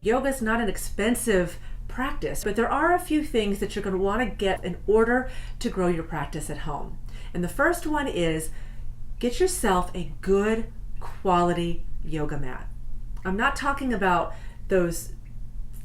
Yoga is not an expensive practice, but there are a few things that you're going to want to get in order to grow your practice at home. And the first one is get yourself a good quality yoga mat. I'm not talking about those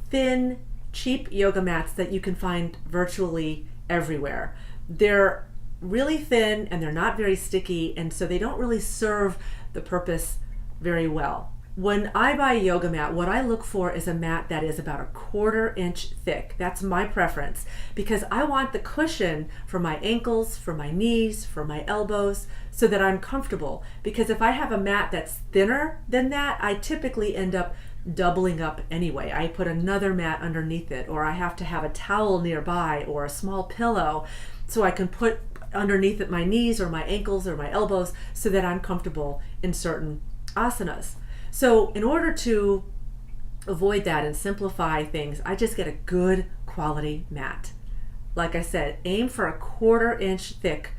thin, cheap yoga mats that you can find virtually everywhere. They're really thin and they're not very sticky, and so they don't really serve the purpose very well. When I buy a yoga mat, what I look for is a mat that is about 1/4 inch thick. That's my preference because I want the cushion for my ankles, for my knees, for my elbows, so that I'm comfortable. Because if I have a mat that's thinner than that, I typically end up doubling up anyway. I put another mat underneath it, or I have to have a towel nearby or a small pillow so I can put underneath it my knees or my ankles or my elbows so that I'm comfortable in certain asanas. So in order to avoid that and simplify things, I just get a good quality mat. Like I said, aim for 1/4 inch thick.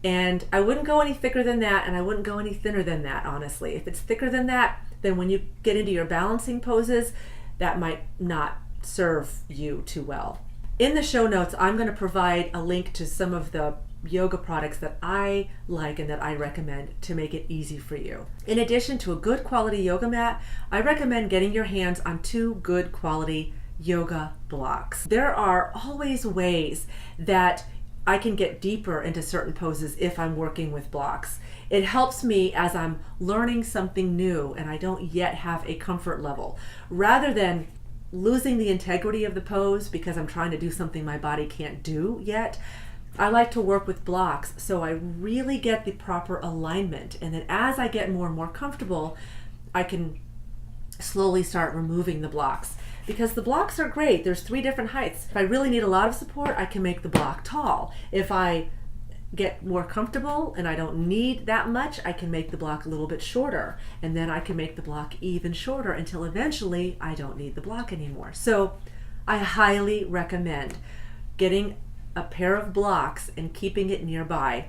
And I wouldn't go any thicker than that, and I wouldn't go any thinner than that, honestly. If it's thicker than that, then when you get into your balancing poses, that might not serve you too well. In the show notes, I'm going to provide a link to some of the yoga products that I like and that I recommend to make it easy for you. In addition to a good quality yoga mat, I recommend getting your hands on 2 good quality yoga blocks. There are always ways that I can get deeper into certain poses if I'm working with blocks. It helps me as I'm learning something new and I don't yet have a comfort level. Rather than losing the integrity of the pose because I'm trying to do something my body can't do yet, I like to work with blocks so I really get the proper alignment. And then as I get more and more comfortable, I can slowly start removing the blocks. Because the blocks are great. There's 3 different heights. If I really need a lot of support, I can make the block tall. If I get more comfortable and I don't need that much, I can make the block a little bit shorter. And then I can make the block even shorter until eventually I don't need the block anymore. So I highly recommend getting a pair of blocks and keeping it nearby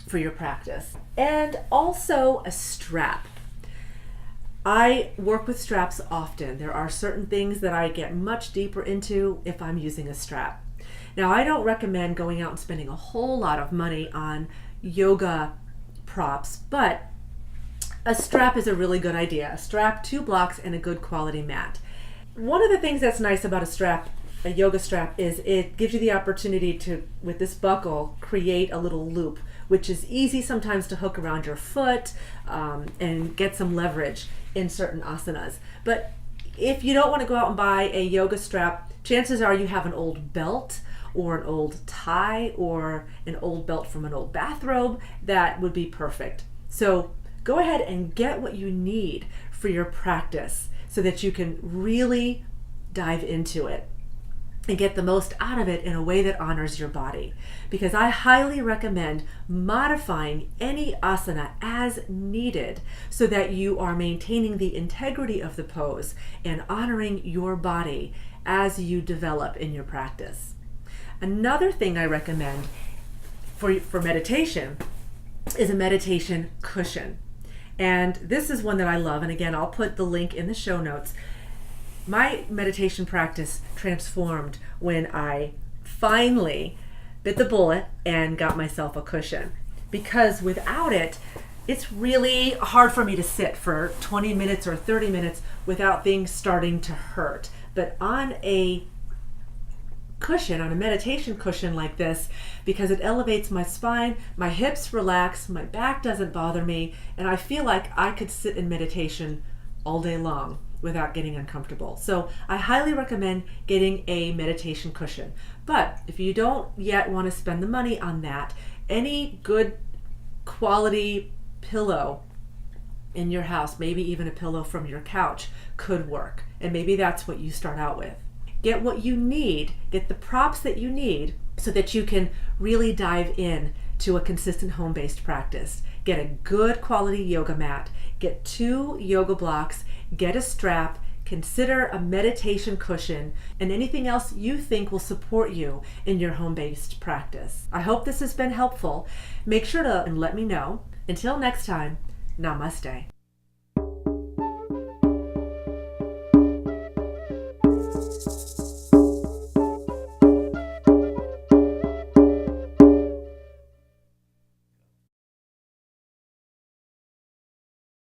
for your practice. And also a strap. I work with straps often. There are certain things that I get much deeper into if I'm using a strap. Now, I don't recommend going out and spending a whole lot of money on yoga props, but a strap is a really good idea. A strap, 2 blocks, and a good quality mat. One of the things that's nice about a yoga strap, is it gives you the opportunity to, with this buckle, create a little loop, which is easy sometimes to hook around your foot and get some leverage in certain asanas. But if you don't want to go out and buy a yoga strap, chances are you have an old belt or an old tie or an old belt from an old bathrobe that would be perfect. So go ahead and get what you need for your practice so that you can really dive into it and get the most out of it in a way that honors your body. Because I highly recommend modifying any asana as needed so that you are maintaining the integrity of the pose and honoring your body as you develop in your practice. Another thing I recommend for meditation is a meditation cushion. And this is one that I love, and again, I'll put the link in the show notes. My meditation practice transformed when I finally bit the bullet and got myself a cushion. Because without it, it's really hard for me to sit for 20 minutes or 30 minutes without things starting to hurt. But on a cushion, on a meditation cushion like this, because it elevates my spine, my hips relax, my back doesn't bother me, and I feel like I could sit in meditation all day long without getting uncomfortable. So I highly recommend getting a meditation cushion. But if you don't yet want to spend the money on that, any good quality pillow in your house, maybe even a pillow from your couch, could work. And maybe that's what you start out with. Get what you need, get the props that you need so that you can really dive in to a consistent home-based practice. Get a good quality yoga mat, get 2 yoga blocks, get a strap, consider a meditation cushion, and anything else you think will support you in your home-based practice. I hope this has been helpful. Make sure to let me know. Until next time, namaste.